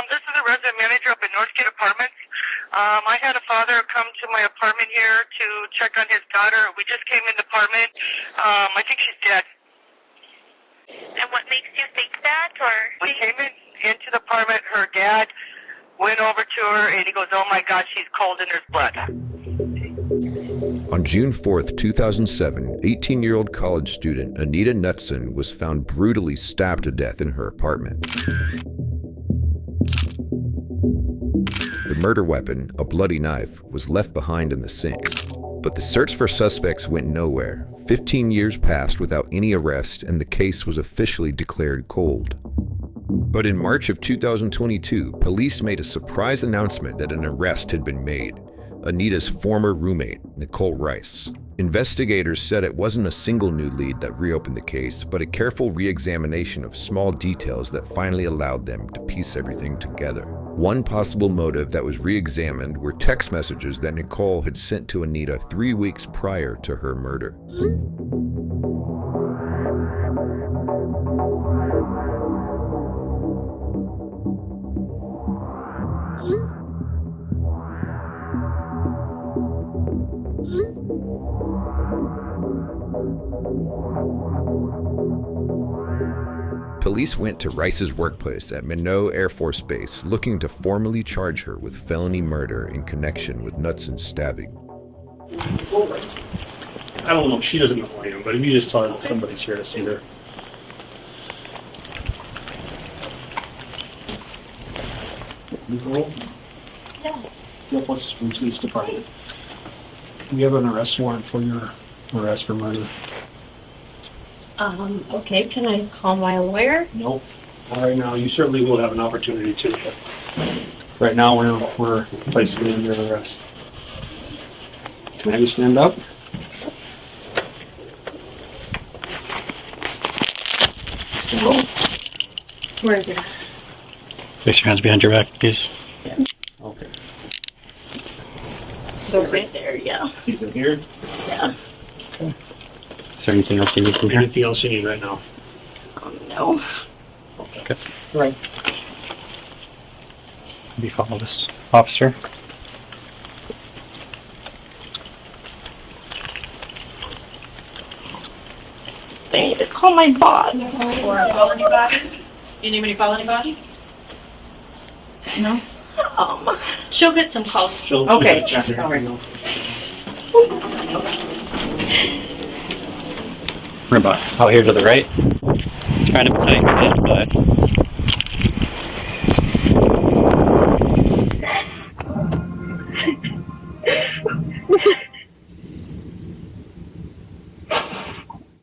This is a resident manager up in Northgate Apartments. I had a father come to my apartment here to check on his daughter. We just came in the apartment. I think she's dead. And what makes you think that? Or We came into the apartment. Her dad went over to her, and he goes, "Oh my God, she's cold and there's blood." On June 4th, 2007, 18-year-old college student Anita Knudson was found brutally stabbed to death in her apartment. The murder weapon, a bloody knife, was left behind in the sink. But the search for suspects went nowhere. 15 years passed without any arrest, and the case was officially declared cold. But in March of 2022, police made a surprise announcement that an arrest had been made. Anita's former roommate, Nicole Rice. Investigators said it wasn't a single new lead that reopened the case, but a careful re-examination of small details that finally allowed them to piece everything together. One possible motive that was re-examined were text messages that Nicole had sent to Anita 3 weeks prior to her murder. Police went to Rice's workplace at Minot Air Force Base looking to formally charge her with felony murder in connection with Knudson's stabbing. I don't know, she doesn't know who I am, but if you just tell her that somebody's here to see her. Nicole? Yeah. Yep, what's from the police department? We have an arrest warrant for your arrest for murder. Okay, can I call my lawyer? Nope. Not right now. You certainly will have an opportunity to, but right now we're placing you under arrest. Can I have you stand up? Stand up. Where is it? Place your hands behind your back, please. Okay. Those right there, yeah. He's in here. Yeah. Is there anything else you need from here? Anything else you need right now? No. Okay. Right. Have you follow this officer? They need to call my boss. Or call anybody? You need me to call anybody? No? She'll get some calls. Okay. All right. We're about out here to the right. It's kind of a tight fit, but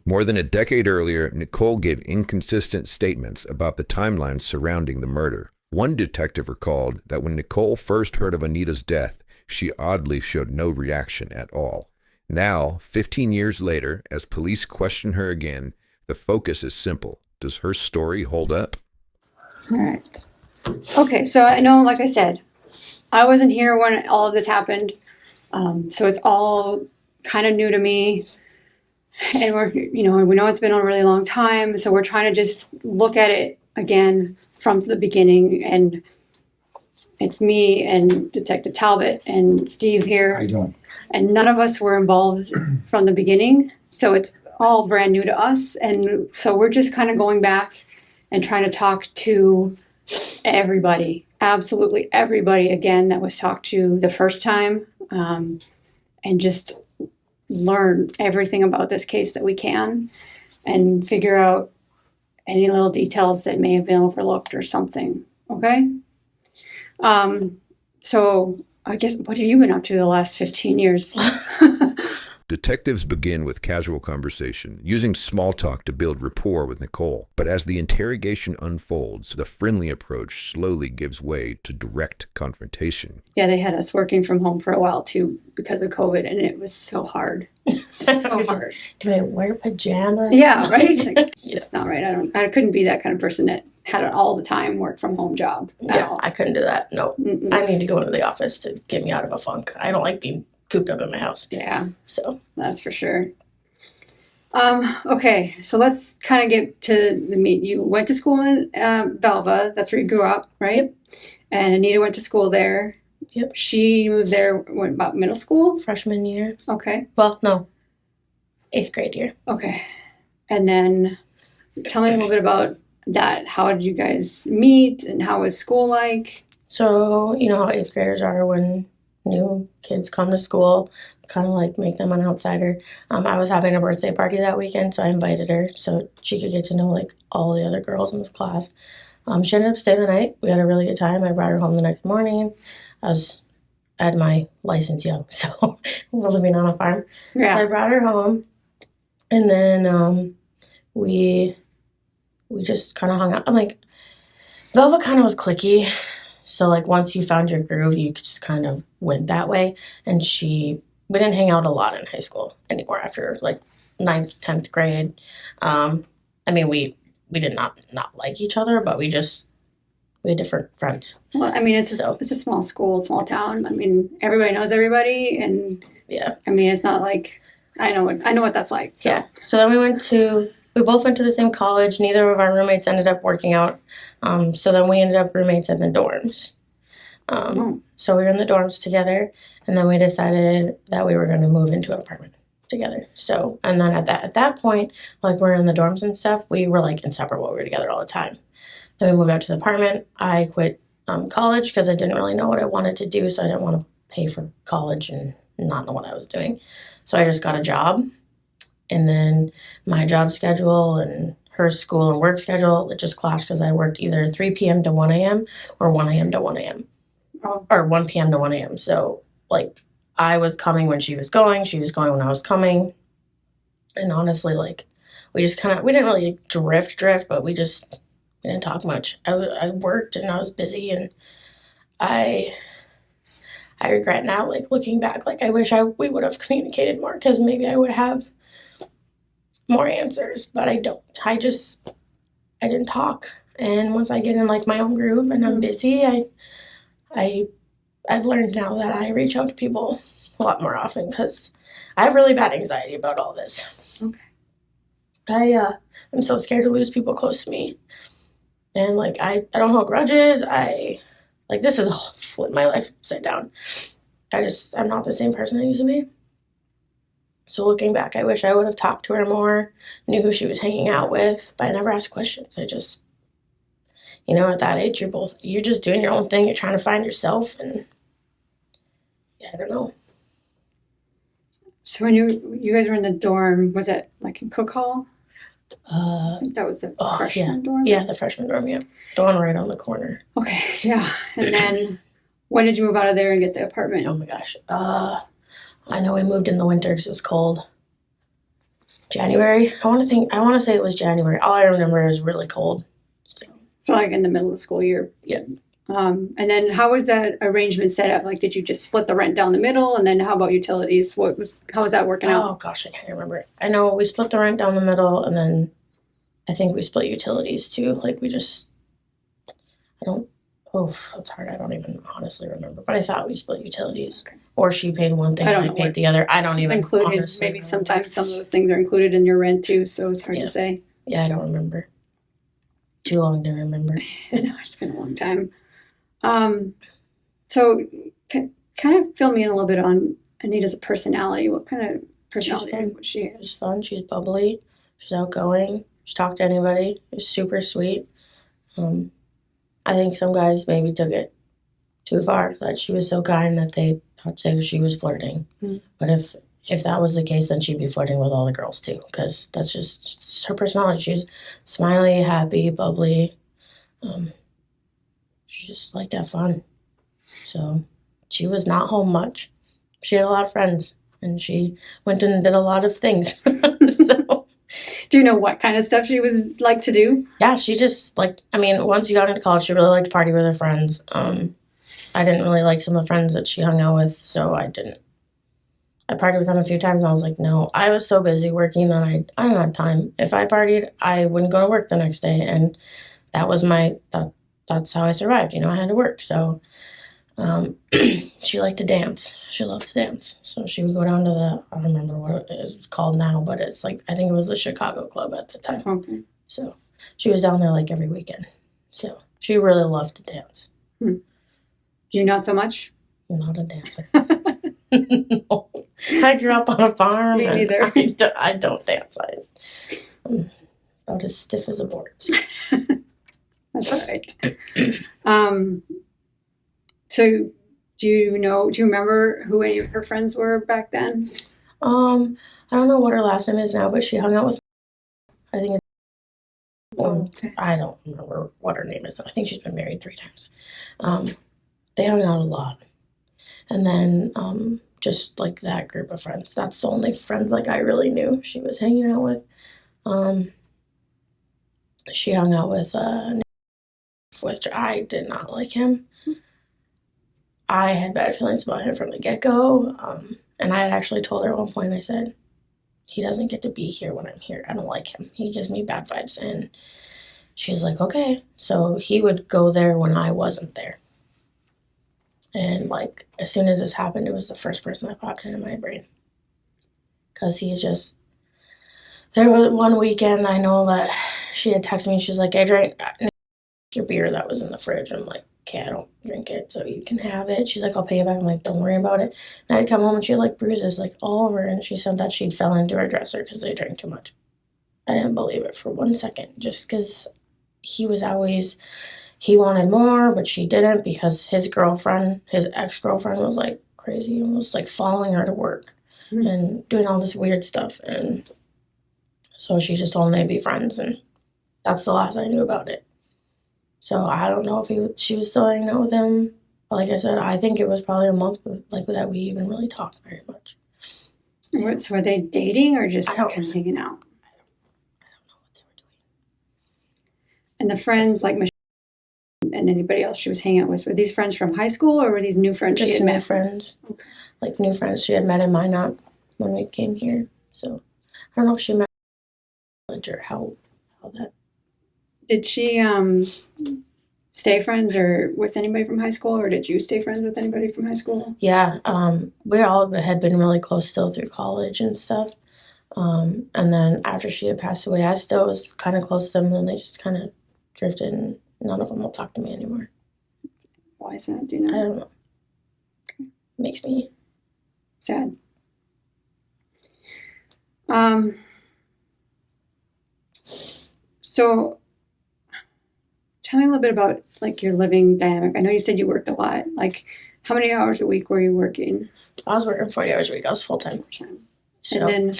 More than a decade earlier, Nicole gave inconsistent statements about the timeline surrounding the murder. One detective recalled that when Nicole first heard of Anita's death, she oddly showed no reaction at all. Now, 15 years later, as police question her again, the focus is simple. Does her story hold up? All right. Okay, so I know, like I said, I wasn't here when all of this happened, so it's all kind of new to me. And we know it's been a really long time, so we're trying to just look at it again from the beginning. And it's me and Detective Talbot and Steve here. How you doing? And none of us were involved from the beginning, so it's all brand new to us. And so we're just kind of going back and trying to talk to everybody, absolutely everybody again that was talked to the first time, and just learn everything about this case that we can and figure out any little details that may have been overlooked or something. Okay? So I guess, what have you been up to the last 15 years? Detectives begin with casual conversation, using small talk to build rapport with Nicole. But as the interrogation unfolds, the friendly approach slowly gives way to direct confrontation. Yeah, they had us working from home for a while too because of COVID, and it was so hard. So hard. Do I wear pajamas? Yeah, right? It's, like, it's just not right. I couldn't be that kind of person that had an all the time work from home job. Yeah, I couldn't do that. No. Mm-mm. I need to go into the office to get me out of a funk. I don't like being cooped up in my house. Yeah, So that's for sure. Okay, so let's kind of get to the meat. You went to school in Belva. That's where you grew up, right? Yep. And Anita went to school there. Yep. She moved there, what, about middle school? Freshman year. Okay. Well, no. 8th grade year. Okay. And then tell me a little bit about that. How did you guys meet and how was school like? So, you know how 8th graders are when new kids come to school, kind of like make them an outsider. I was having a birthday party that weekend, so I invited her so she could get to know like all the other girls in this class. She ended up staying the night. We had a really good time. I brought her home the next morning. I had my license young, so we're living on a farm. Yeah. I brought her home, and then we just kind of hung out. I'm like, Velva kind of was cliquey. So, like, once you found your groove, you just kind of went that way. And we didn't hang out a lot in high school anymore after, like, 9th, 10th grade. I mean, we did not like each other, but we had different friends. Well, I mean, it's So- a small school, small town. I mean, everybody knows everybody, and Yeah. I mean, it's not like I know what that's like. So. Yeah. So then we both went to the same college. Neither of our roommates ended up working out. So then we ended up roommates in the dorms. So we were in the dorms together, and then we decided that we were going to move into an apartment together. So, and then at that point, like we're in the dorms and stuff, we were like inseparable. We were together all the time. Then we moved out to the apartment. I quit college because I didn't really know what I wanted to do, so I didn't want to pay for college and not know what I was doing. So I just got a job, and then my job schedule and her school and work schedule, it just clashed because I worked either 3 p.m. to 1 a.m. or 1 a.m. to 1 a.m. Oh. Or 1 p.m. to 1 a.m. So, like, I was coming when she was going when I was coming. And honestly, like, we just we didn't really drift, but we didn't talk much. I worked and I was busy, and I regret now, like, looking back, like, I wish we would have communicated more because maybe I would have more answers, but I don't. I didn't talk. And once I get in, like, my own groove and I'm busy, I've learned now that I reach out to people a lot more often because I have really bad anxiety about all this. Okay. I'm so scared to lose people close to me. And, like, I don't hold grudges. This has flipped my life upside down. I'm not the same person I used to be. So looking back, I wish I would have talked to her more, knew who she was hanging out with, but I never asked questions. I just, at that age, you're just doing your own thing. You're trying to find yourself, and yeah, I don't know. So when you guys were in the dorm, was it like in Cook Hall? I think that was the freshman dorm. Yeah, the freshman dorm, yeah. The one right on the corner. Okay, yeah. And then when did you move out of there and get the apartment? Oh my gosh. I know we moved in the winter because it was cold. January. I want to say it was January. All I remember is really cold. So like in the middle of the school year. Yeah. And then how was that arrangement set up? Like, did you just split the rent down the middle? And then how about utilities? How was that working out? Oh gosh, I can't remember. I know we split the rent down the middle, and then I think we split utilities too. Like it's hard. I don't even honestly remember. But I thought we split utilities. Okay. Or she paid one thing and I paid the other. I don't even included. Honestly Maybe remember. Sometimes some of those things are included in your rent too, so it's hard to say. Yeah, I don't remember. Too long to remember. No, it's been a long time. So kind of fill me in a little bit on Anita's personality. What kind of personality was she? She's fun. She's bubbly. She's outgoing. She talked to anybody. She's super sweet. I think some guys maybe took it too far, that she was so kind that they thought she was flirting. Mm-hmm. But if that was the case, then she'd be flirting with all the girls too, because that's just her personality. She's smiley, happy, bubbly. She just liked to have fun. So she was not home much. She had a lot of friends, and she went and did a lot of things. So, do you know what kind of stuff she was like to do? Yeah, she just once you got into college, she really liked to party with her friends. I didn't really like some of the friends that she hung out with, so I didn't. I partied with them a few times, and I was like, no. I was so busy working that I didn't have time. If I partied, I wouldn't go to work the next day, and that was that's how I survived. I had to work. So She liked to dance. She loved to dance. So she would go down to I don't remember what it's called now, but it's like, I think it was the Chicago Club at the time. Okay. So she was down there like every weekend. So she really loved to dance. You not so much? Not a dancer. No. I grew up on a farm. Me neither. I don't dance. I'm about as stiff as a board. That's all right. So do you remember who any of her friends were back then? I don't know what her last name is now, but she hung out with, I think it's, Okay. I don't remember what her name is. I think she's been married 3 times. They hung out a lot. And then just like that group of friends. That's the only friends like I really knew she was hanging out with. She hung out with which I did not like him. I had bad feelings about him from the get-go. And I had actually told her at one point, I said, he doesn't get to be here when I'm here. I don't like him. He gives me bad vibes. And she's like, okay. So he would go there when I wasn't there. And like, as soon as this happened, it was the first person that popped into my brain. Because he's just, there was one weekend, I know that she had texted me, she's like, I drank your beer that was in the fridge. I'm like, okay, I don't drink it, so you can have it. She's like, I'll pay you back. I'm like, don't worry about it. And I'd come home and she had like bruises like all over, and she said that she'd fell into her dresser because they drank too much. I didn't believe it for 1 second, just because he was always, he wanted more, but she didn't, because his ex-girlfriend was like crazy and was like following her to work and doing all this weird stuff. And so she just told them they'd be friends, and that's the last I knew about it. So I don't know if she was still hanging out with him. Like I said, I think it was probably a month like that we even really talked very much. So were they dating or just I don't- kind of hanging out? I don't know what they were doing. And the friends, like Michelle and anybody else she was hanging out with, were these friends from high school or were these new friends she Just had new met? friends. Okay. Like new friends she had met in Minot when we came here. So I don't know if she met in college or how that. Did she stay friends or with anybody from high school, or did you stay friends with anybody from high school? Yeah, we all had been really close still through college and stuff. And then after she had passed away, I still was kind of close to them, and then they just kind of drifted, and none of them will talk to me anymore. Why is that? Do you I know? don't know. Makes me Sad. So tell me a little bit about like your living dynamic. I know you said you worked a lot. Like, how many hours a week were you working? I was working 40 hours a week. I was full time. So, And then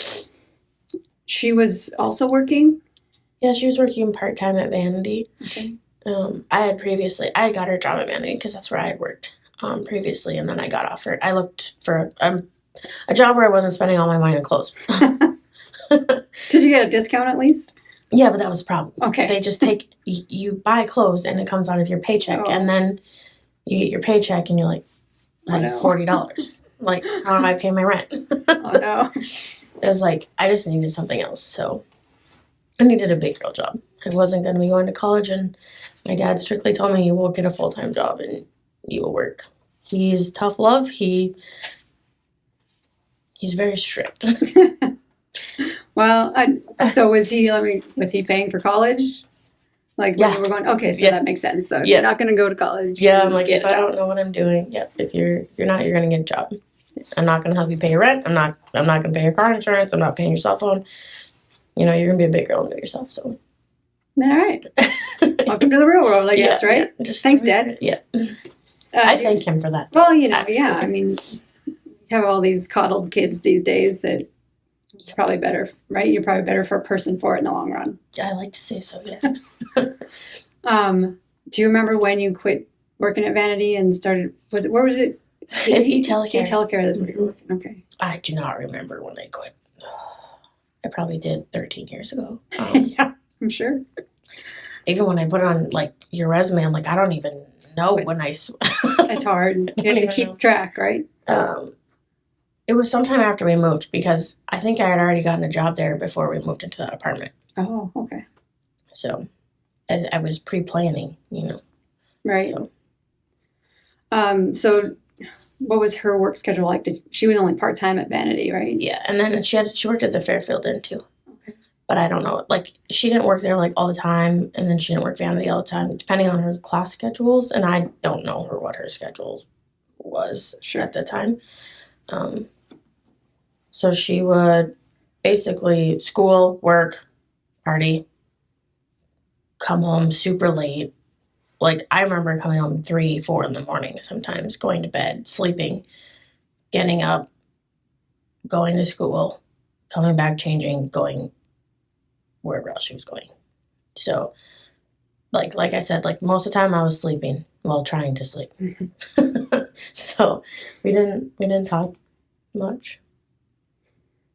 she was also working? yeah, she was working part time at Vanity. Okay. I had got her job at Vanity because that's where I had worked previously, and then I got offered. I looked for a job where I wasn't spending all my money on clothes. Did you get a discount at least? Yeah, but that was the problem. Okay. They just take, you buy clothes and it comes out of your paycheck, Oh. and then you get your paycheck and you're like, Oh, no. $40. Like, how am I paying my rent? Oh no. It was like, I just needed something else. So I needed a big girl job. I wasn't going to be going to college, and my dad strictly told me, you will get a full-time job and you will work. He's tough love. He's very strict. Well, so was he paying for college? Like when Yeah. you were going, okay, so Yeah. that makes sense. So if Yeah. you're not going to go to college. Yeah, you I'm like, get if it I out. don't know what I'm doing, yep, if you're not, you're going to get a job. I'm not going to help you pay your rent. I'm not going to pay your car insurance. I'm not paying your cell phone. You know, you're going to be a big girl and do it yourself. So, All right. Welcome to the real world, I guess, right? Yeah, just Thanks, Dad. Yeah. I thank him for that. Well, yeah. I mean, you have all these coddled kids these days that it's probably better, right? You're probably better for a person for it in the long run. I like to say so, yeah. Do you remember when you quit working at Vanity and started? Where was it? It's e-telecare. E-telecare. That's where you were working. Okay. I do not remember when I quit. I probably did 13 years ago. Yeah, I'm sure. Even when I put on like your resume, I'm like, I don't even know when I. It's hard. You have to keep track, right? It was sometime after we moved, because I think I had already gotten a job there before we moved into that apartment. Oh, okay. So I was pre-planning, you know. Right. So what was her work schedule like? She was only part-time at Vanity, right? Yeah, and then she worked at the Fairfield Inn too. Okay. But I don't know. Like, she didn't work there like all the time, and then she didn't work Vanity all the time, depending on her class schedules. And I don't know what her schedule was at the time. So she would basically school, work, party, come home super late. Like, I remember coming home 3, 4 in the morning sometimes, going to bed, sleeping, getting up, going to school, coming back, changing, going wherever else she was going. So, like I said, like, most of the time I was sleeping while trying to sleep. So we didn't talk much.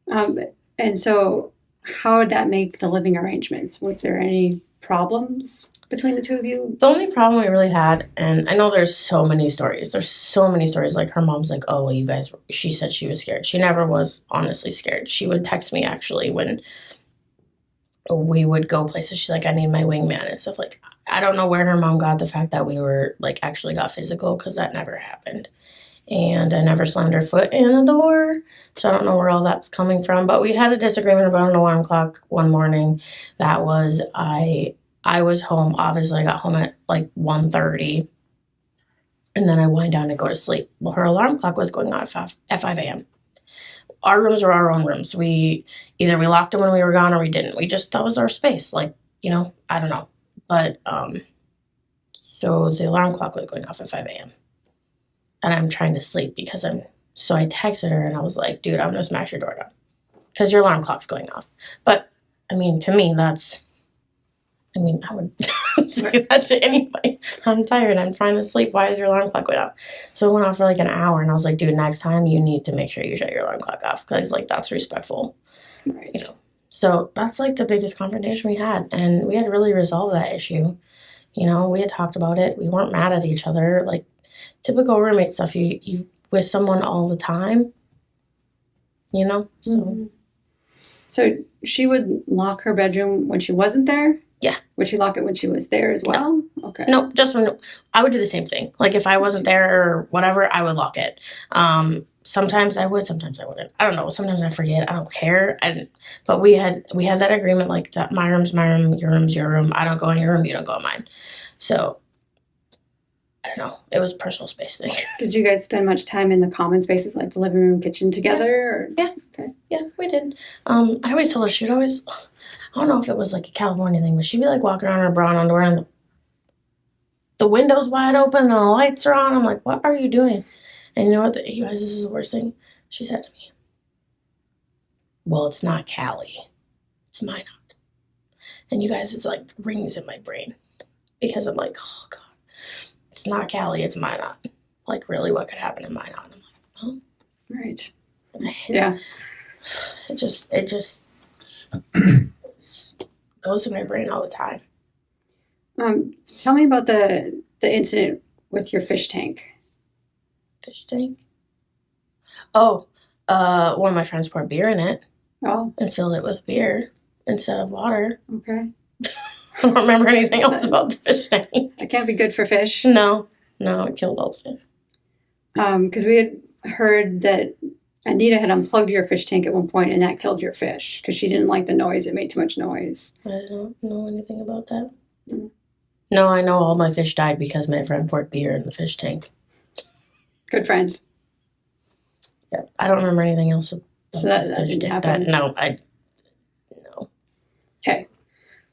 And so how did that make the living arrangements? Was there any problems between the two of you? The only problem we really had, and I know there's so many stories. There's so many stories. Like, her mom's like, oh, well, you guys, she said she was scared. She never was honestly scared. She would text me actually when we would go places. She's like, I need my wingman and stuff. Like, I don't know where her mom got the fact that we were like actually got physical, because that never happened. And I never slammed her foot in the door, so I don't know where all that's coming from. But we had a disagreement about an alarm clock one morning. That was, I was home. Obviously, I got home at like 1:30, and then I wind down to go to sleep. Well, her alarm clock was going on at 5 a.m. Our rooms were our own rooms. We locked them when we were gone, or we didn't. That was our space. Like, I don't know. But so the alarm clock was going off at 5 a.m. and I'm trying to sleep so I texted her and I was like, dude, I'm going to smash your door down because your alarm clock's going off. But, I mean, to me, I would say that to anybody. I'm tired. I'm trying to sleep. Why is your alarm clock going off? So it went off for like an hour and I was like, dude, next time you need to make sure you shut your alarm clock off because, like, that's respectful. Right. So that's like the biggest confrontation we had. And we had to really resolve that issue. We had talked about it. We weren't mad at each other. Like, typical roommate stuff. You with someone all the time, So. Mm-hmm. So she would lock her bedroom when she wasn't there? Yeah. Would she lock it when she was there as well? No. Okay. No, just when I would do the same thing. Like, if I wasn't there or whatever, I would lock it. Sometimes I would, sometimes I wouldn't. I don't know. Sometimes I forget. I don't care. But we had that agreement, like, that my room's my room, your room's your room. I don't go in your room, you don't go in mine. So I don't know. It was a personal space thing. Did you guys spend much time in the common spaces, like the living room, kitchen together? Or? Yeah. Okay. Yeah, we did. I always told her she would always, I don't know if it was like a California thing, but she'd be like walking around in her bra and underwear and the window's wide open and the lights are on. I'm like, what are you doing? And you know what? You guys, this is the worst thing. She said to me, well, it's not Callie. It's Minot. And you guys, it's like rings in my brain because I'm like, oh, God. It's not Callie, it's Minot. Like, really, what could happen in Minot? I'm like, oh. Right. Yeah. It just goes to my brain all the time. Tell me about the incident with your fish tank. Fish tank? Oh, one of my friends poured beer in it. Oh. And filled it with beer instead of water. Okay. I don't remember anything else about the fish tank. That can't be good for fish. No, it killed all the fish. Because we had heard that Anita had unplugged your fish tank at one point and that killed your fish because she didn't like the noise. It made too much noise. I don't know anything about that. Mm. No, I know all my fish died because my friend poured beer in the fish tank. Good friend. Yeah, I don't remember anything else about so that didn't happen? No. Okay.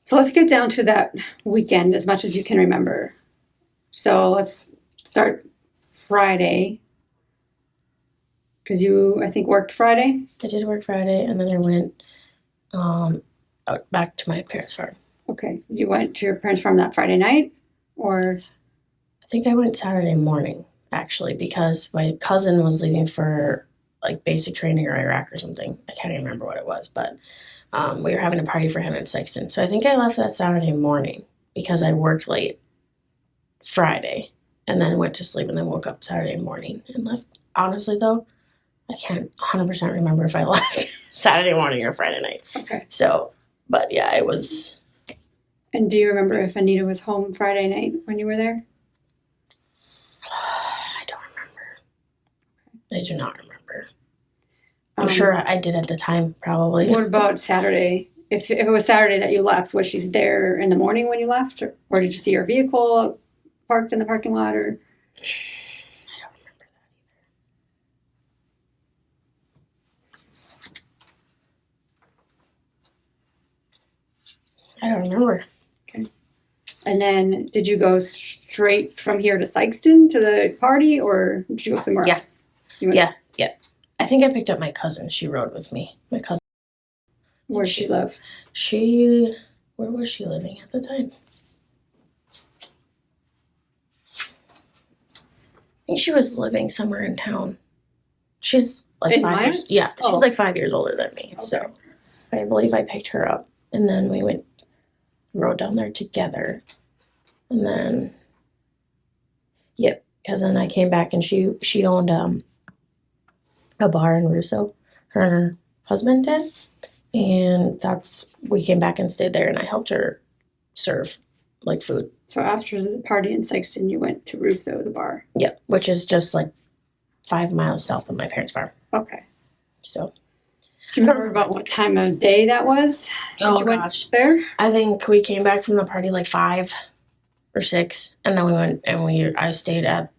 So let's get down to that weekend as much as you can remember. So let's start Friday. Because you, I think, worked Friday? I did work Friday, and then I went out back to my parents' farm. Okay. You went to your parents' farm that Friday night? Or? I think I went Saturday morning, actually, because my cousin was leaving for, like, basic training or Iraq or something. I can't even remember what it was, but we were having a party for him in Sexton. So I think I left that Saturday morning because I worked late Friday and then went to sleep and then woke up Saturday morning and left. Honestly, though, I can't 100% remember if I left Saturday morning or Friday night. Okay. So, but yeah, it was. And do you remember if Anita was home Friday night when you were there? I I do not remember. I'm sure I did at the time, probably. What about Saturday? If it was Saturday that you left, was she there in the morning when you left, or did you see her vehicle parked in the parking lot, or? I don't remember that either. I don't remember. Okay. And then did you go straight from here to Sykeston to the party, or did you go somewhere else? You went, Yeah. I think I picked up my cousin. She rode with me. My cousin. Where did she live? Where was she living at the time? I think she was living somewhere in town. She's like In 5 Meyer? years. Yeah, Oh. she's like 5 years older than me. Okay. So I believe I picked her up, and then we rode down there together, and then because then I came back and she owned a bar in Russo. Her husband did, and we came back and stayed there, and I helped her serve like food. So after the party in Sykeston, you went to Russo, the bar. Yep, which is just like 5 miles south of my parents' farm. Okay. So Do you remember about what time of day that was? Oh, you went gosh. there? I think we came back from the party like 5 or 6, and then we went and I stayed at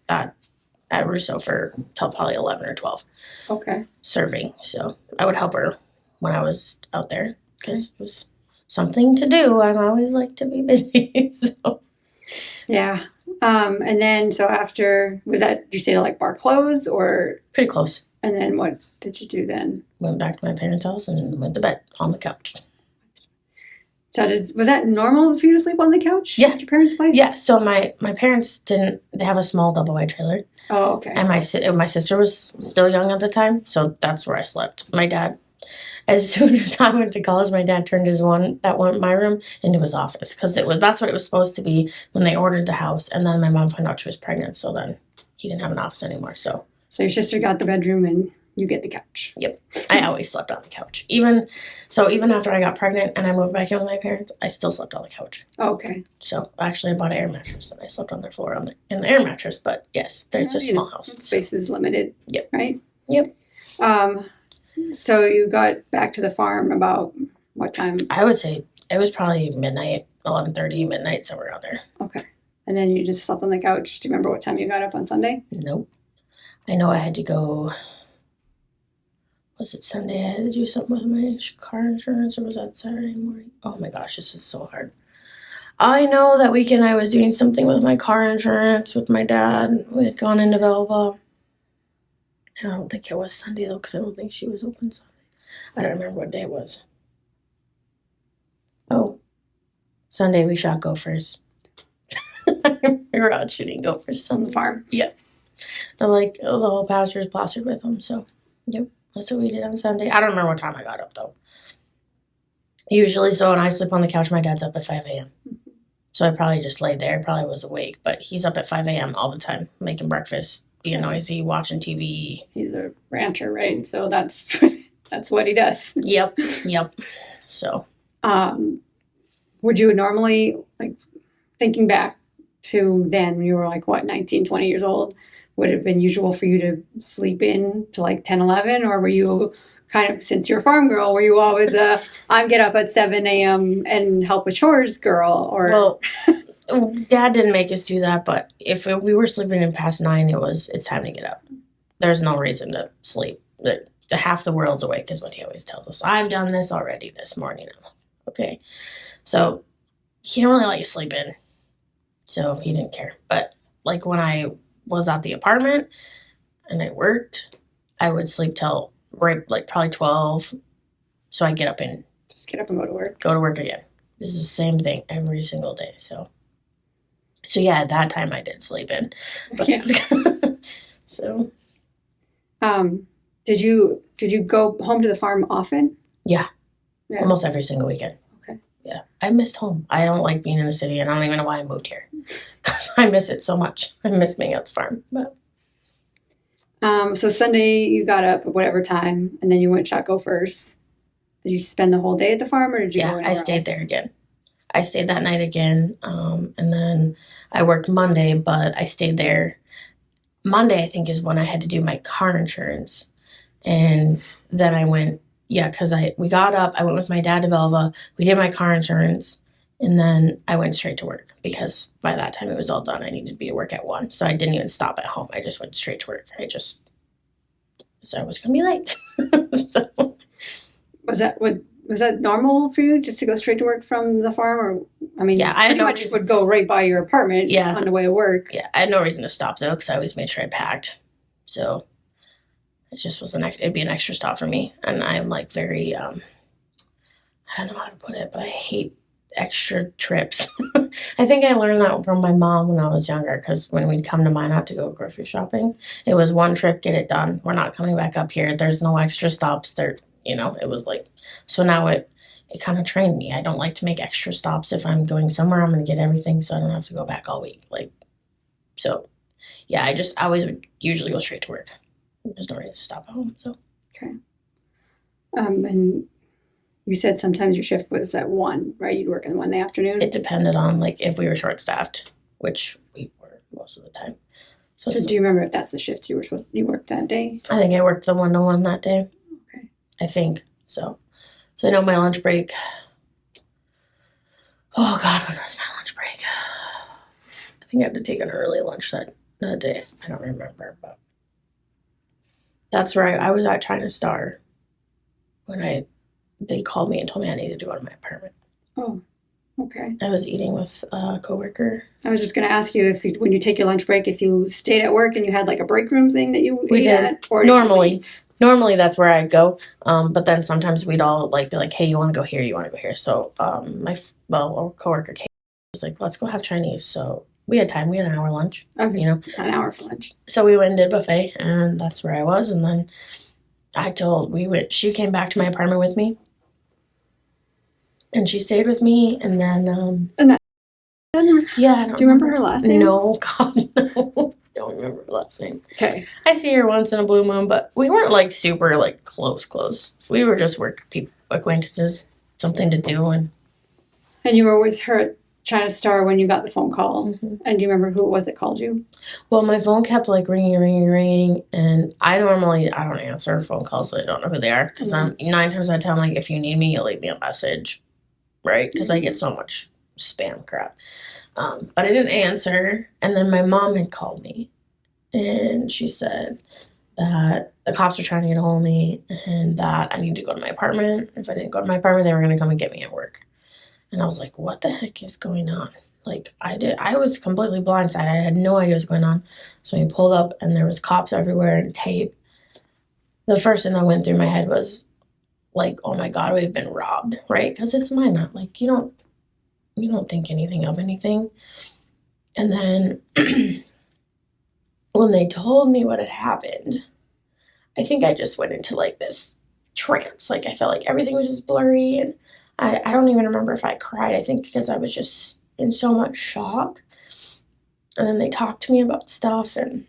Russo till probably 11 or 12 Okay. serving. So I would help her when I was out there because it was something to do. I'm always like to be busy. So Yeah. And then so after did you stay till like bar close, or pretty close. and then what did you do then? Went back to my parents' house and went to bed on the couch. So was that normal for you to sleep on the couch? Yeah. At your parents' place? Yeah. So my parents they have a small double wide trailer. Oh, okay. And my sister was still young at the time, so that's where I slept. My dad, as soon as I went to college, my dad turned my room into his office because that's what it was supposed to be when they ordered the house. And then my mom found out she was pregnant, so then he didn't have an office anymore. So your sister got the bedroom and you get the couch. Yep, I always slept on the couch. Even after I got pregnant and I moved back in with my parents, I still slept on the couch. Okay. So actually, I bought an air mattress and I slept on their floor in the air mattress. But yes, there's a small house. Space is limited. Yep. Right? Yep. So you got back to the farm about what time? I would say it was probably midnight, 11:30, midnight, somewhere around there. Okay. And then you just slept on the couch. Do you remember what time you got up on Sunday? Nope. I know I had to go. Was it Sunday? I had to do something with my car insurance, or was that Saturday morning? Oh my gosh, this is so hard. I know that weekend I was doing something with my car insurance with my dad. We had gone into Velva. I don't think it was Sunday though, because I don't think she was open Sunday. I don't remember what day it was. Oh, Sunday we shot gophers. We were out shooting gophers On the farm. Yeah. And the whole pasture is plastered with them. So, yep, that's what we did on Sunday. I don't remember what time I got up though. Usually, so when I sleep on the couch, my dad's up at 5 a.m. So I probably just laid there, probably was awake, but he's up at 5 a.m. all the time, making breakfast, being noisy, watching TV. He's a rancher, right? So that's that's what he does. Yep. So, would you normally, like, thinking back to then when you were like, what, 19, 20 years old, would it have been usual for you to sleep in to like 10, 11? Or were you kind of, since you're a farm girl, were you always I'm get up at 7 a.m. and help with chores girl? Or well, Dad didn't make us do that, but if we were sleeping in past 9, it's time to get up. There's no reason to sleep. The half the world's awake is what he always tells us. I've done this already this morning. Okay. So he didn't really like to sleep in. So he didn't care. But like when I was at the apartment and I worked, I would sleep till probably 12. So I get up and just get up and go to work. Go to work again. This is the same thing every single day. So yeah, at that time I did sleep in. But, Yeah. So did you go home to the farm often? Yeah. Yeah. Almost every single weekend. Okay. Yeah. I missed home. I don't like being in the city, and I don't even know why I moved here. Because I miss it so much. I miss being at the farm. But so Sunday you got up at whatever time, and then you went shot gophers. Did you spend the whole day at the farm, or did you? yeah, go I anywhere stayed else? there again. I stayed that night again, and then I worked Monday, but I stayed there Monday, I think, is when I had to do my car insurance. And then I went, because we got up, I went with my dad to Velva, we did my car insurance, and then I went straight to work because by that time it was all done. I needed to be at work at 1, so I didn't even stop at home. I just went straight to work. So I was going to be late. So, Was that normal for you just to go straight to work from the farm? Or, I mean, Yeah, I had pretty no much reason- would go right by your apartment Yeah. on the way to work. yeah, I had no reason to stop though because I always made sure I packed. So it just was it'd be an extra stop for me. And I'm like very, I don't know how to put it, but I hate extra trips. I think I learned that from my mom when I was younger because when we'd come to Minot to go grocery shopping, it was one trip, get it done. We're not coming back up here. There's no extra stops there. It was like, so now it kind of trained me. I don't like to make extra stops. If I'm going somewhere, I'm going to get everything so I don't have to go back all week. So yeah, I always would usually go straight to work. There's no reason to stop at home. So, Okay. And you said sometimes your shift was at 1, right? You'd work in 1 in the afternoon? it depended on if we were short staffed, which we were most of the time. So do you remember if that's the shift you worked that day? I think I worked the 1-to-1 that day. Okay. I think so. So I know my lunch break. Oh God, when was my lunch break? I think I had to take an early lunch that day. I don't remember, but that's where I was at China Star when they called me and told me I needed to go to my apartment. Oh, okay. I was eating with a coworker. I was just going to ask you when you take your lunch break, if you stayed at work and you had like a break room thing that you We ate did. at, or did you leave? Normally that's where I'd go. But then sometimes we'd all be like, hey, you want to go here? You want to go here? So our coworker Kate was like, let's go have Chinese. So we had time. We had an hour lunch. Okay. An hour for lunch. So we went and did buffet, and that's where I was. And then she came back to my apartment with me, and she stayed with me. And then yeah, I don't Do you remember her last name? No, God, no. Don't remember her last name. Okay. I see her once in a blue moon, but we weren't super close. We were just acquaintances, something to do, and you were with her at China Star when you got the phone call. Mhm. And do you remember who it was that called you? Well, my phone kept ringing, and I don't answer phone calls, so I don't know who they are because I'm 9 times out of 10 if you need me, you leave me a message, right? Because I get so much spam crap. But I didn't answer, and then my mom had called me, and she said that the cops were trying to get a hold of me, and that I need to go to my apartment. If I didn't go to my apartment, they were going to come and get me at work. And I was like, what the heck is going on? I was completely blindsided. I had no idea what was going on. So we pulled up, and there was cops everywhere and tape. The first thing that went through my head was, oh my God, we've been robbed, right? Because it's Minot. You don't think anything of anything. And then when they told me what had happened, I think I just went into this trance. I felt like everything was just blurry, and I don't even remember if I cried. I think because I was just in so much shock. And then they talked to me about stuff, and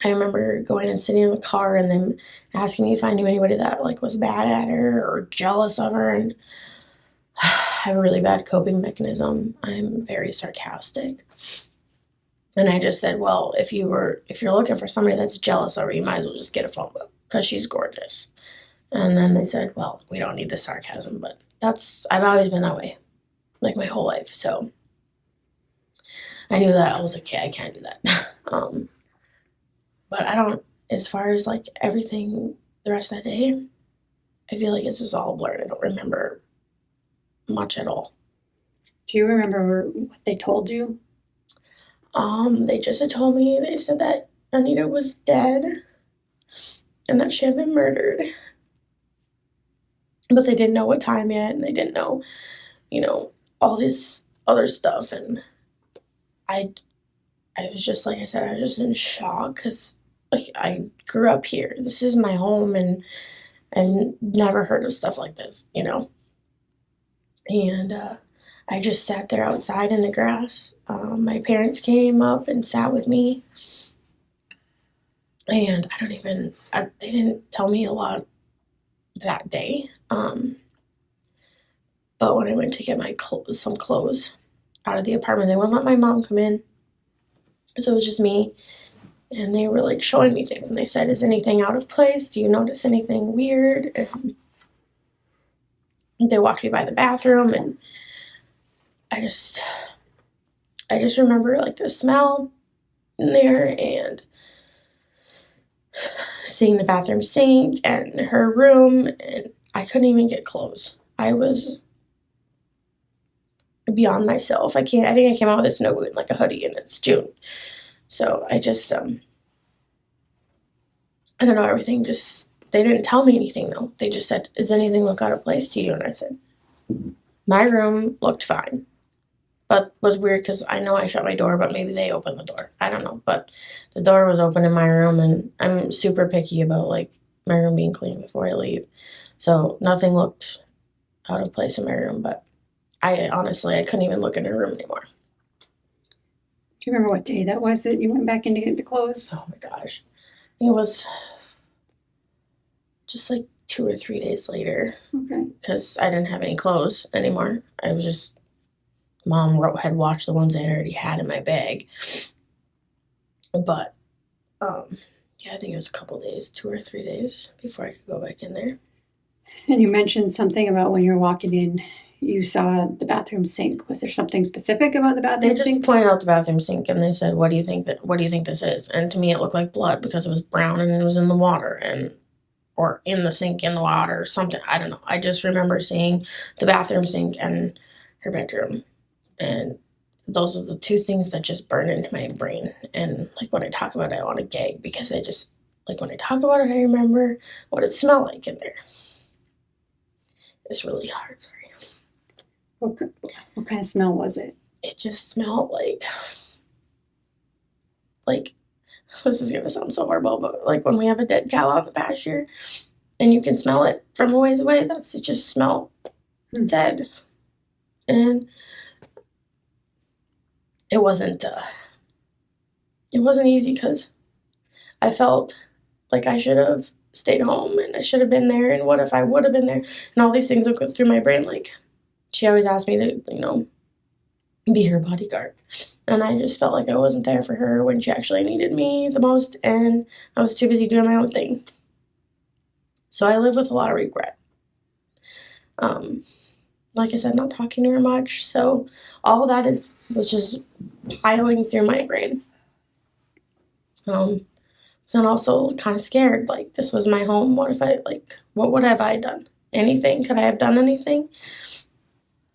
I remember going and sitting in the car and them asking me if I knew anybody that was mad at her or jealous of her. And I have a really bad coping mechanism. I'm very sarcastic. And I just said, well, if you're looking for somebody that's jealous of her, you might as well just get a phone book because she's gorgeous. And then they said, well, we don't need the sarcasm, but I've always been that way, my whole life. So I knew that. I was like, okay, I can't do that. But I don't, as far as everything the rest of that day, I feel like it's just all blurred. I don't remember much at all. Do you remember what they told you? They just had told me, they said that Anita was dead and that she had been murdered. But they didn't know what time yet, and they didn't know, all this other stuff. And I was just, like I said, I was just in shock because, I grew up here. This is my home, and never heard of stuff like this, And I just sat there outside in the grass. My parents came up and sat with me. And they didn't tell me a lot that day. But when I went to get some clothes out of the apartment, they wouldn't let my mom come in. So it was just me, and they were like showing me things, and they said, "Is anything out of place? Do you notice anything weird?" And they walked me by the bathroom, and I just remember like the smell in there and seeing the bathroom sink and her room, and I couldn't even get clothes. I was beyond myself. I think I came out with a snow boot and like a hoodie, and it's June. So I just I don't know, everything just, they didn't tell me anything though. They just said, "Does anything look out of place to you?" And I said, "My room looked fine." But was weird because I know I shut my door, but maybe they opened the door. I don't know. But the door was open in my room, and I'm super picky about like my room being clean before I leave. So nothing looked out of place in my room, but I honestly, I couldn't even look in her room anymore. Do you remember what day that was that you went back in to get the clothes? Oh my gosh. I think it was just like 2 or 3 days later Okay. because I didn't have any clothes anymore. I was just, Mom had watched the ones I already had in my bag. But, yeah, I think it was a couple days, 2 or 3 days before I could go back in there. And you mentioned something about when you were walking in, you saw the bathroom sink. Was there something specific about the They bathroom just sink? pointed out the bathroom sink and they said, what do you think this is?" And to me it looked like blood because it was brown and it was in the water, and or in the sink in the water or something. I don't know. I just remember seeing the bathroom sink and her bedroom, and those are the two things that just burn into my brain. And like when I talk about it, I want to gag because I just, like when I talk about it, I remember what it smelled like in there. It's really hard, sorry. What kind of smell was it? It just smelled like this is gonna sound so horrible, but like when we have a dead cow out in the pasture and you can smell it from a ways away, it just smelled dead. And it wasn't easy because I felt like I should have stayed home and I should have been there, and what if I would have been there, and all these things would go through my brain. Like, she always asked me to, be her bodyguard, and I just felt like I wasn't there for her when she actually needed me the most, and I was too busy doing my own thing. So I live with a lot of regret. Like I said, not talking to her much, so all of that was just piling through my brain. Then also kind of scared, like, this was my home. What would have I done? Anything? Could I have done anything?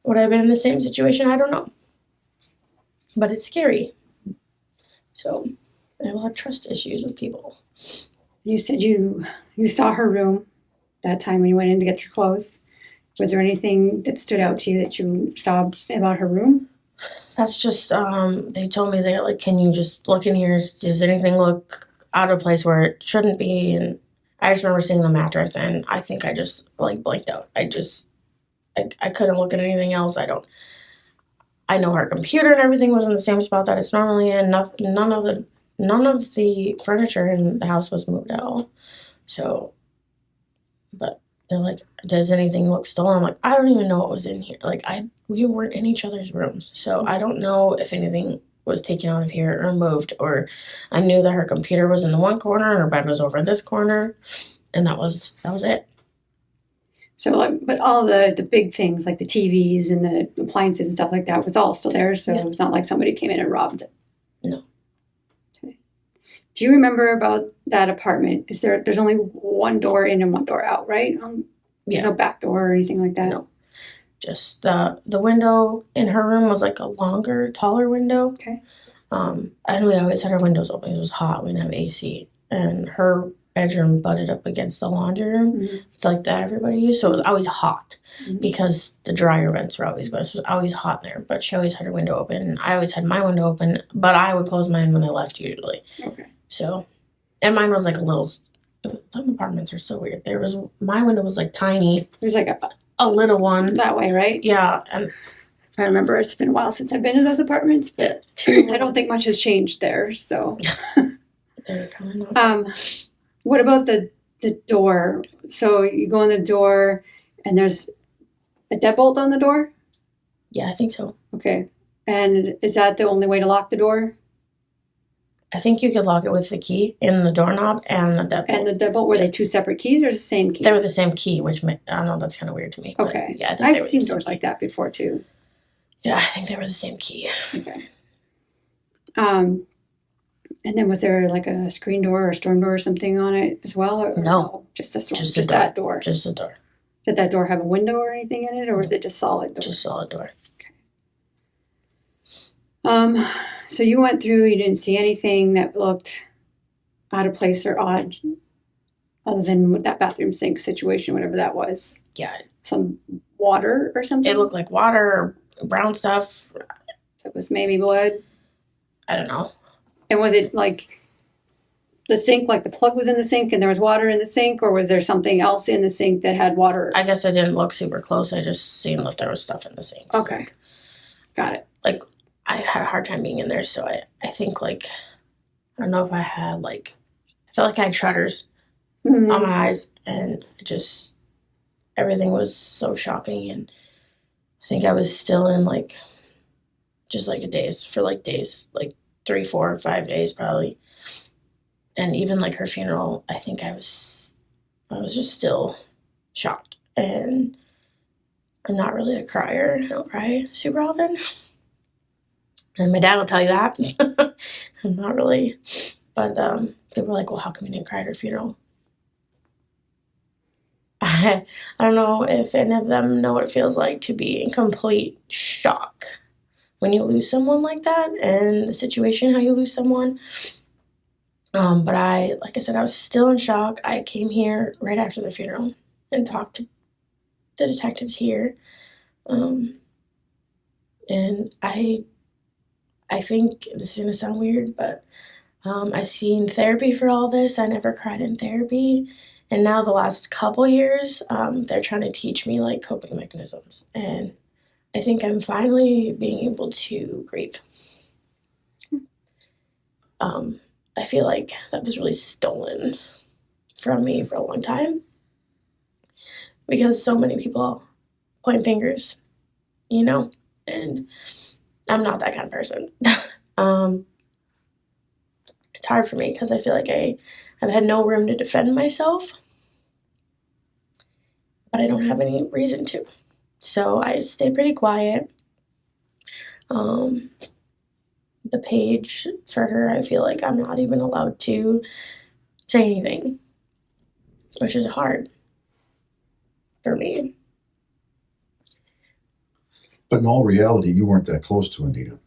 Would I have been in the same situation? I don't know. But it's scary. So I have a lot of trust issues with people. You said you saw her room that time when you went in to get your clothes. Was there anything that stood out to you that you saw about her room? That's just, they told me, they're like, can you just look in here? Does anything look out of place where it shouldn't be? And I just remember seeing the mattress, and I think I just, blanked out. I couldn't look at anything else. I know her computer and everything was in the same spot that it's normally in. None of the furniture in the house was moved at all. So, but they're like, does anything look stolen? I'm like, I don't even know what was in here. We weren't in each other's rooms. So I don't know if anything was taken out of here or moved, or I knew that her computer was in the one corner and her bed was over in this corner, and that was it. So, but all the big things like the TVs and the appliances and stuff like that was all still there. So Yeah. It was not like somebody came in and robbed it. No. Okay. Do you remember about that apartment? There's only one door in and one door out, right? There's Yeah. no back door or anything like that. No. Just the window in her room was like a longer, taller window. Okay. And we always had our windows open. It was hot. We didn't have AC. And her bedroom butted up against the laundry room. Mhm. It's like that everybody used. So it was always hot Mhm. because the dryer vents were always going. So it was always hot in there. But she always had her window open. And I always had my window open. But I would close mine when they left usually. Okay. So, and mine was like a little, some apartments are so weird. My window was like tiny. There's like A little one. that way, right? Yeah. And I remember it's been a while since I've been to those apartments, but I don't think much has changed there. So, they're kind of what about the door? So you go in the door, and there's a deadbolt on the door. yeah, I think so. Okay, and is that the only way to lock the door? I think you could lock it with the key in the doorknob and the deadbolt. And the deadbolt, were they two separate keys or the same key? They were the same key, which I don't know, that's kind of weird to me. but Okay. Yeah, I think they I've were seen the same doors key. like that before too. Yeah, I think they were the same key. Okay. And then was there like a screen door or storm door or something on it as well? Or No. Just the storm, Just just the door. that door. Just the door. Did that door have a window or anything in it, or was it just solid door? Just solid door. So you went through, you didn't see anything that looked out of place or odd, other than with that bathroom sink situation, whatever that was. Yeah, Some water or something? it looked like water or brown stuff. It was maybe blood. I don't know. And was it like the sink, like the plug was in the sink and there was water in the sink, or was there something else in the sink that had water? I guess I didn't look super close. I just seen that there was stuff in the sink. Okay. Got it. Like, I had a hard time being in there, so I think, like, I don't know if I had, like, I felt like I had shutters Mhm. on my eyes, and it just, everything was so shocking, and I think I was still in, like, just, like, a daze, for, like, days, like, 3, 4, 5 days, probably. And even, like, her funeral, I think I was just still shocked, and I'm not really a crier. I don't cry super often. And my dad will tell you that. I'm not really. But people were like, well, how come you didn't cry at her funeral? I don't know if any of them know what it feels like to be in complete shock when you lose someone like that, and the situation, how you lose someone. But like I said, I was still in shock. I came here right after the funeral and talked to the detectives here. And I think this is going to sound weird, but I've seen therapy for all this. I never cried in therapy. And now the last couple years, they're trying to teach me, like, coping mechanisms. And I think I'm finally being able to grieve. I feel like that was really stolen from me for a long time because so many people point fingers, you know, and I'm not that kind of person. It's hard for me because I feel like I've had no room to defend myself, but I don't have any reason to. So I stay pretty quiet. The page for her, I feel like I'm not even allowed to say anything, which is hard for me. But in all reality, you weren't that close to Anita.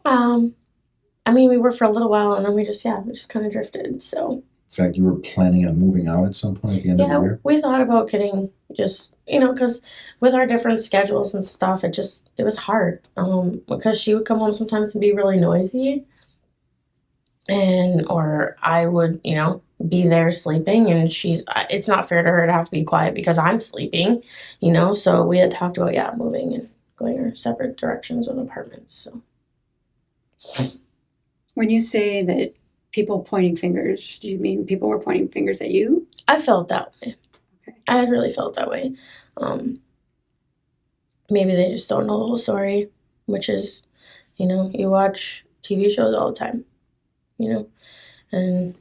I mean, we were for a little while, and then we just kind of drifted, so. In fact, you were planning on moving out at some point at the end of the Yeah, year? we thought about getting just, because with our different schedules and stuff, it was hard. Because she would come home sometimes and be really noisy, or I would, be there sleeping, and it's not fair to her to have to be quiet because I'm sleeping, so we had talked about, moving and going our separate directions with apartments, so. When you say that people pointing fingers, do you mean people were pointing fingers at you? I felt that way. Okay. I had really felt that way. Maybe they just don't know the whole story, which is, you watch TV shows all the time, and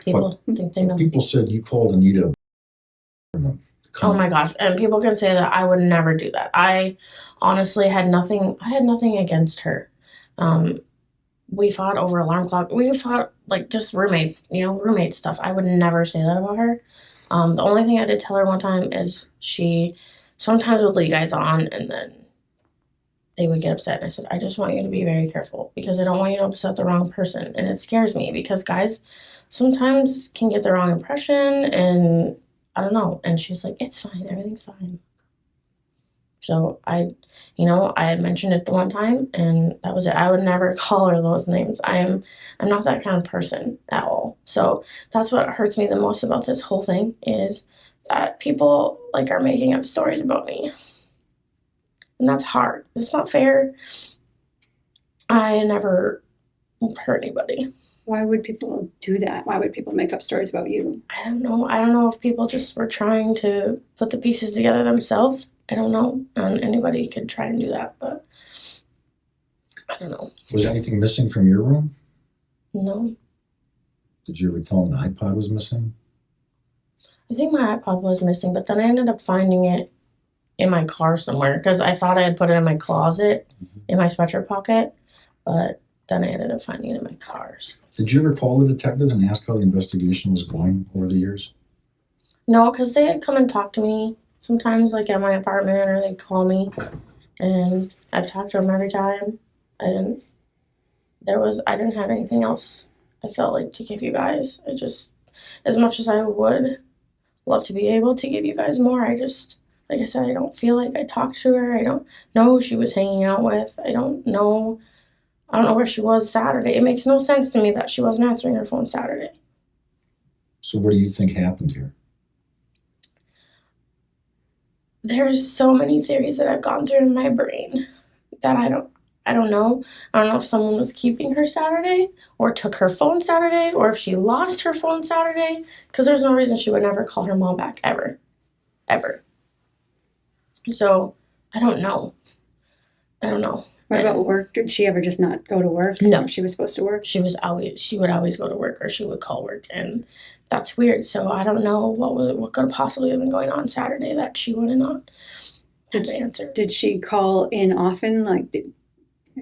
people think they know. People said you called Anita. Oh my gosh, and people can say that I would never do that. I honestly had nothing against her. We fought over alarm clock. We fought like just roommates, roommate stuff. I would never say that about her. The only thing I did tell her one time is she sometimes would leave guys on and then they would get upset. And I said, I just want you to be very careful because I don't want you to upset the wrong person. And it scares me because guys sometimes can get the wrong impression and I don't know. And she's like, it's fine. Everything's fine. So I had mentioned it the one time and that was it. I would never call her those names. I'm not that kind of person at all. So that's what hurts me the most about this whole thing is that people are making up stories about me. And that's hard. It's not fair. I never hurt anybody. Why would people do that? Why would people make up stories about you? I don't know. I don't know if people just were trying to put the pieces together themselves. I don't know. Anybody could try and do that, but I don't know. Was anything missing from your room? No. Did you ever tell them the iPod was missing? I think my iPod was missing, but then I ended up finding it in my car somewhere because I thought I had put it in my closet in my sweatshirt pocket, but then I ended up finding it in my car. Did you ever call the detectives and ask how the investigation was going over the years? No, because they had come and talk to me sometimes, like at my apartment, or they'd call me, and I've talked to them every time. I didn't have anything else I felt like to give you guys. I just, as much as I would love to be able to give you guys more, I just, like I said, I don't feel like I talked to her. I don't know who she was hanging out with. I don't know where she was Saturday. It makes no sense to me that she wasn't answering her phone Saturday. So what do you think happened here? There's so many theories that have gone through in my brain that I don't know. I don't know if someone was keeping her Saturday or took her phone Saturday or if she lost her phone Saturday, because there's no reason she would never call her mom back ever. Ever. So I don't know. What about work? Did she ever just not go to work? No. She was supposed to work? She would always go to work, or she would call work, and that's weird. So I don't know what could have possibly have been going on Saturday that she would have not had to answer. Did she call in often? Like,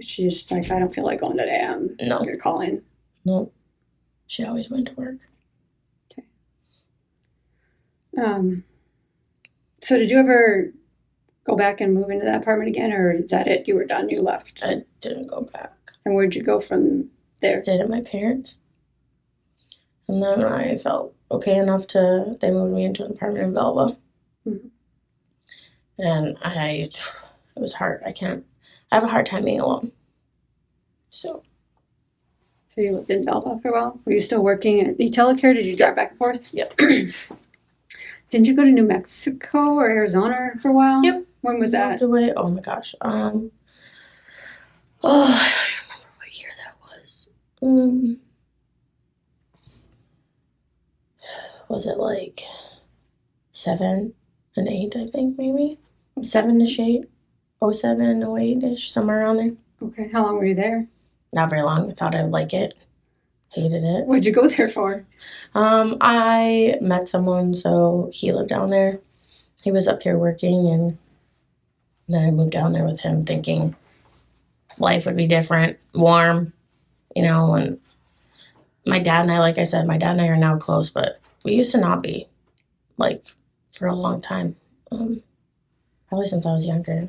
she's just like, I don't feel like going today. I'm gonna call in. No. She always went to work. Okay. So did you ever go back and move into that apartment again, or is that it? You were done. You left. I didn't go back. And where'd you go from there? Stayed at my parents. And then I felt okay enough they moved me into an apartment in Belva. Mm-hmm. And it was hard. I have a hard time being alone. So you lived in Belva for a while? Were you still working at Telecare? Did you drive back and forth? Yep. Didn't you go to New Mexico or Arizona for a while? Yep. When was that? Moved away. Oh my gosh. I don't remember what year that was. Was it like 7 and 8, I think, maybe? 7-ish, 8. 07, 08-ish, somewhere around there. Okay. How long were you there? Not very long. I thought I would like it. Hated it. What'd you go there for? I met someone, so he lived down there. He was up here working, and then I moved down there with him thinking life would be different, warm, and my dad and I, like I said, are now close, but we used to not be, like, for a long time. Probably since I was younger.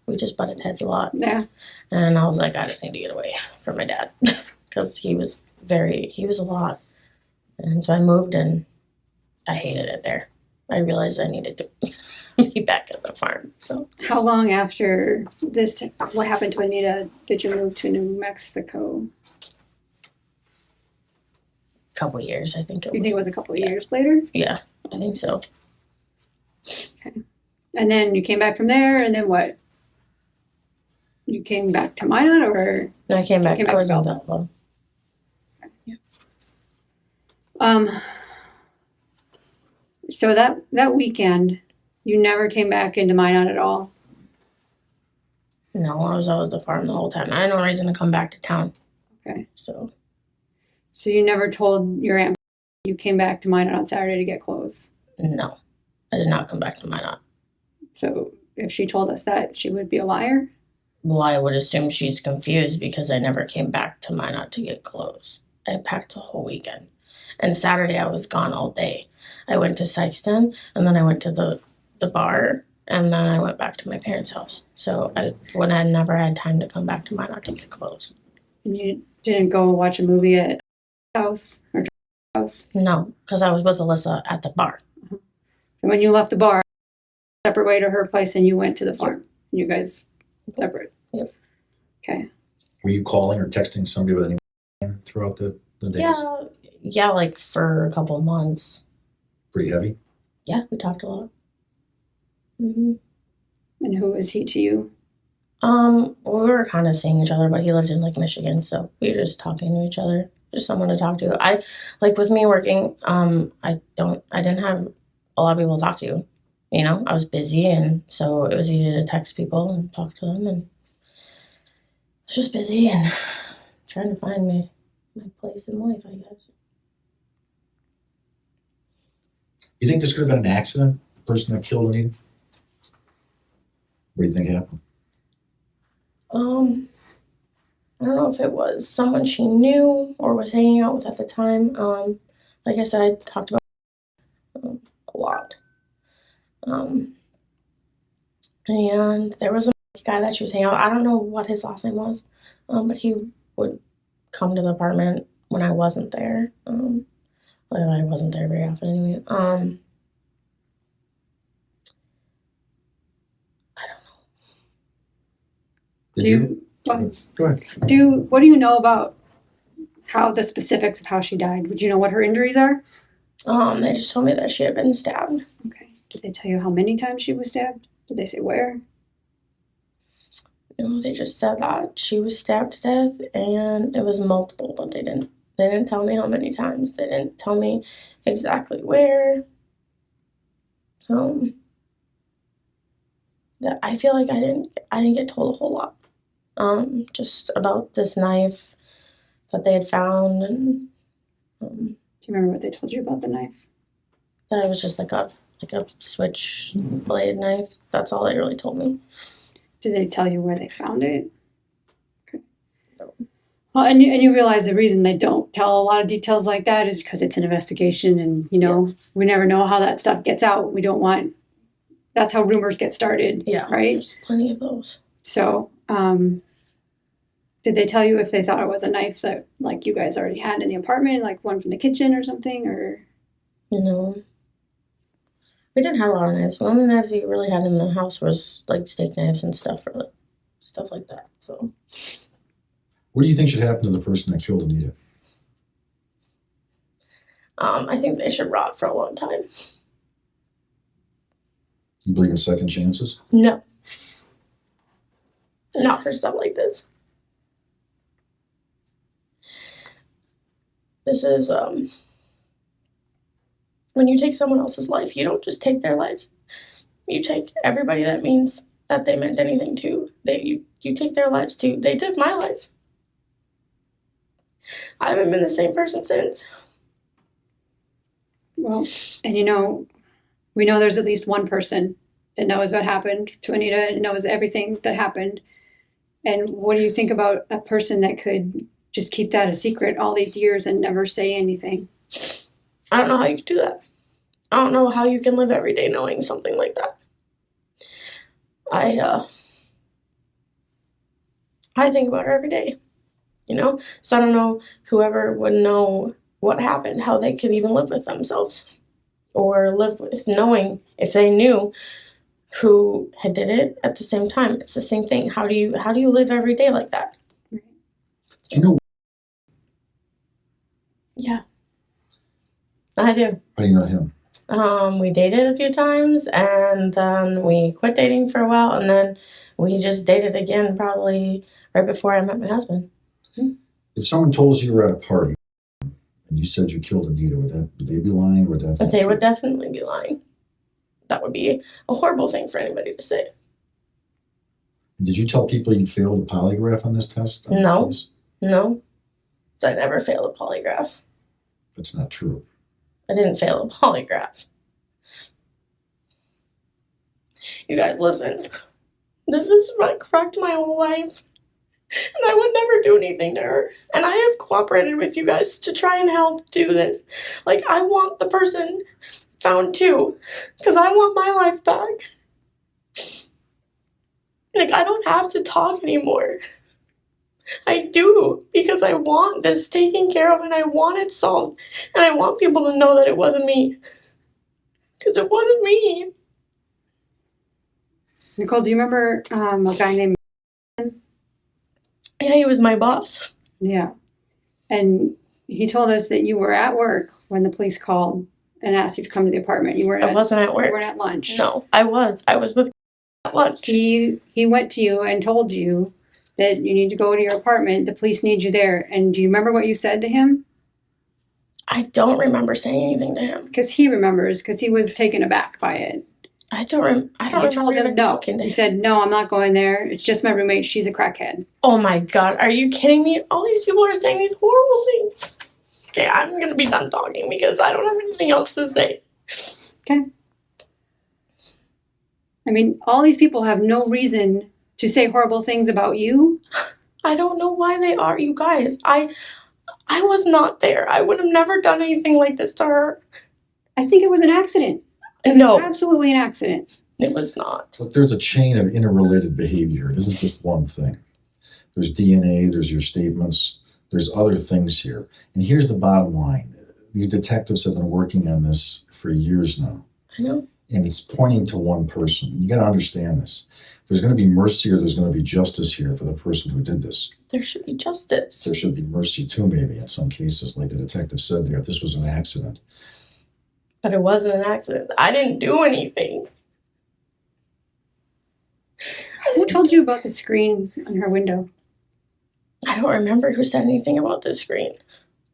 We just butted heads a lot. Yeah. And I was like, I just need to get away from my dad because he was a lot. And so I moved, and I hated it there. I realized I needed to be back at the farm. So how long after this, what happened to Anita, did you move to New Mexico? a couple of years, I think. You think it was a couple of years later? Yeah, I think so. Okay. And then you came back from there, and then what? You came back to Minot, or? No, I came back. I was in Belva. Belva. So that weekend, you never came back into Minot at all? No, I was out at the farm the whole time. I had no reason to come back to town. Okay. So you never told your aunt you came back to Minot on Saturday to get clothes? no, I did not come back to Minot. So if she told us that, she would be a liar? Well, I would assume she's confused because I never came back to Minot to get clothes. I packed the whole weekend. And Saturday I was gone all day. I went to Sykeston, and then I went to the bar, and then I went back to my parents' house. So I never had time to come back to Minot to get clothes. And you didn't go watch a movie at house or house? No, because I was with Alyssa at the bar. And when you left the bar, separate way to her place, and you went to the farm. And you guys separate. Yep. Okay. Were you calling or texting somebody with any name throughout the days? Yeah, like for a couple of months. Pretty heavy? Yeah, we talked a lot. Mm-hmm. And who was he to you? Well, we were kind of seeing each other, but he lived in like Michigan, so we were just talking to each other, just someone to talk to. I like with me working, I didn't have a lot of people to talk to. I was busy, and so it was easy to text people and talk to them, and was just busy and trying to find my place in life, I guess. You think this could have been an accident? The person that killed Anita? What do you think happened? I don't know if it was someone she knew or was hanging out with at the time. Like I said, I talked about a lot. And there was a guy that she was hanging out. I don't know what his last name was, but he would come to the apartment when I wasn't there. Well, I wasn't there very often anyway. I don't know. Did you? Go ahead. What do you know about how the specifics of how she died? Would you know what her injuries are? They just told me that she had been stabbed. Okay. Did they tell you how many times she was stabbed? Did they say where? You know, they just said that she was stabbed to death, and it was multiple, but they didn't tell me how many times. They didn't tell me exactly where. That I feel like I didn't get told a whole lot. Just about this knife that they had found, and do you remember what they told you about the knife? that it was just like a switch blade knife. That's all they really told me. Did they tell you where they found it? Okay. Well, and you realize the reason they don't tell a lot of details like that is because it's an investigation, and we never know how that stuff gets out. We don't want. That's how rumors get started. Yeah, right. There's plenty of those. So, did they tell you if they thought it was a knife that like you guys already had in the apartment, like one from the kitchen or something, or? No. We didn't have a lot of knives. One of the knives we really had in the house was like steak knives and stuff, or stuff like that. So, What do you think should happen to the person that killed Anita? I think they should rot for a long time. You believe in second chances? No. Not for stuff like this. This is, when you take someone else's life, you don't just take their lives. You take everybody that means that they meant anything to. You take their lives too. They took my life. I haven't been the same person since. Well, and we know there's at least one person that knows what happened to Anita and knows everything that happened. And what do you think about a person that could just keep that a secret all these years and never say anything? I don't know how you do that. I don't know how you can live every day knowing something like that. I think about her every day, So I don't know whoever would know what happened, how they could even live with themselves or live with knowing if they knew who had did it at the same time. It's the same thing. How do you live every day like that? Do you know? Yeah, I do. How do you know him? We dated a few times, and then we quit dating for a while, and then we just dated again probably right before I met my husband. If someone told you were at a party and you said you killed Anita, would they be lying, or would that be They true? would definitely be lying. That would be a horrible thing for anybody to say. Did you tell people you failed a polygraph on this test? No. No. So I never failed a polygraph. That's not true. I didn't fail a polygraph. You guys, listen. This is what cracked my whole life. And I would never do anything to her. And I have cooperated with you guys to try and help do this. Like, I want the person found too. Because I want my life back. Like, I don't have to talk anymore. I do. Because I want this taken care of and I want it solved. And I want people to know that it wasn't me. Because it wasn't me. Nicole, do you remember a guy named? Yeah, he was my boss. Yeah. And he told us that you were at work when the police called and asked you to come to the apartment. I wasn't at work. You weren't at lunch. No, I was. I was with at lunch. He went to you and told you that you need to go to your apartment. The police need you there. And do you remember what you said to him? I don't remember saying anything to him. Because he remembers, because he was taken aback by it. I don't You remember told him even no. talking to You him. said, no, I'm not going there. It's just my roommate. She's a crackhead. Oh my God, are you kidding me? All these people are saying these horrible things. Okay, I'm going to be done talking because I don't have anything else to say. Okay. I mean, all these people have no reason to say horrible things about you. I don't know why they are. You guys, I was not there. I would have never done anything like this to her. I think it was an accident. No, Absolutely an accident. it was not. Look, there's a chain of interrelated behavior. It isn't just one thing. There's DNA, there's your statements, there's other things here. And here's the bottom line. These detectives have been working on this for years now. I know. And it's pointing to one person. You got to understand this. There's going to be mercy or there's going to be justice here for the person who did this. There should be justice. There should be mercy too, maybe, in some cases, like the detective said there, if this was an accident. But it wasn't an accident. I didn't do anything. Who told you about the screen on her window? I don't remember who said anything about this screen.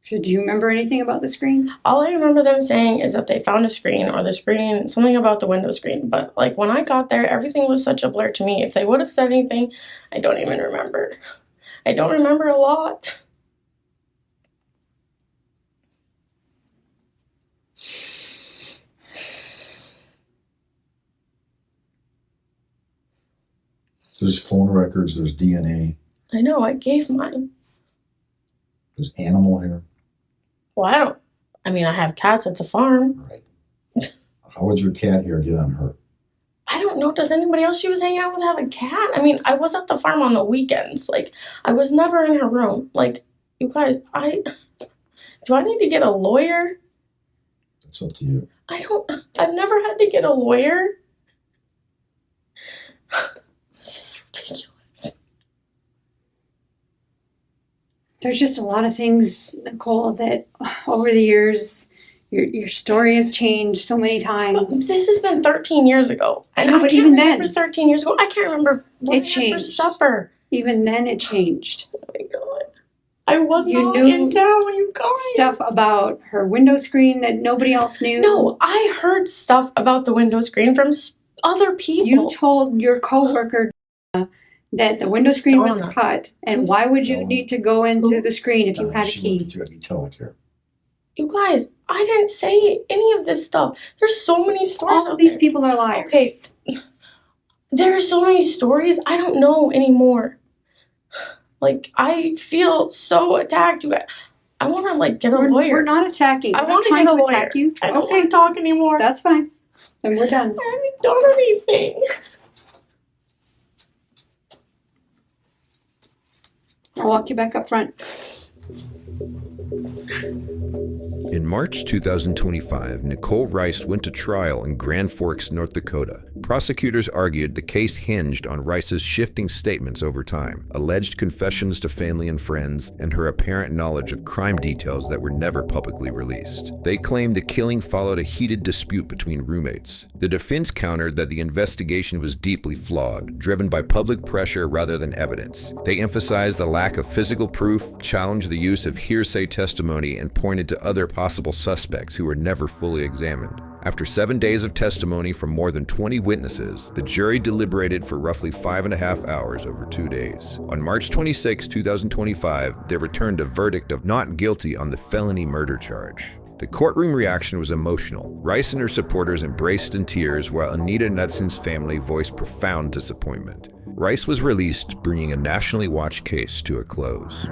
So do you remember anything about the screen? All I remember them saying is that they found a screen or the screen, something about the window screen. But like when I got there, everything was such a blur to me. If they would have said anything, I don't even remember. I don't remember a lot. There's phone records, there's DNA, I know, I gave mine. there's animal hair. Well, I have cats at the farm. Right. How would your cat hair get on her? I don't know. Does anybody else she was hanging out with have a cat? I was at the farm on the weekends. Like, I was never in her room. Like, you guys, do I need to get a lawyer? It's up to you. I've never had to get a lawyer. This is ridiculous. There's just a lot of things, Nicole, that over the years, your story has changed so many times. This has been 13 years ago. And I know, I but can't even remember then, 13 years ago. I can't remember what it I had for changed. supper. Even then, it changed. Oh my God. I was You not knew in town when you guys. Stuff about her window screen that nobody else knew. No, I heard stuff about the window screen from other people. You told your coworker that the window screen was Donna. cut, and why would you need to go into the screen if you had a key? You tell it here. You guys, I didn't say any of this stuff. There's so many stories All out these there. people are liars. Okay, there are so many stories. I don't know anymore. Like, I feel so attacked. You guys, I want to get a lawyer. We're not attacking. I We're want not to trying get a to lawyer. attack you. I don't Okay, want to talk anymore. that's fine. Then we're done. I haven't done anything. I'll walk you back up front. In March 2025, Nicole Rice went to trial in Grand Forks, North Dakota. Prosecutors argued the case hinged on Rice's shifting statements over time, alleged confessions to family and friends, and her apparent knowledge of crime details that were never publicly released. They claimed the killing followed a heated dispute between roommates. The defense countered that the investigation was deeply flawed, driven by public pressure rather than evidence. They emphasized the lack of physical proof, challenged the use of hearsay testimony, and pointed to other possible suspects who were never fully examined. After 7 days of testimony from more than 20 witnesses, the jury deliberated for roughly 5.5 hours over 2 days. On March 26, 2025, they returned a verdict of not guilty on the felony murder charge. The courtroom reaction was emotional. Rice and her supporters embraced in tears, while Anita Knudson's family voiced profound disappointment. Rice was released, bringing a nationally watched case to a close.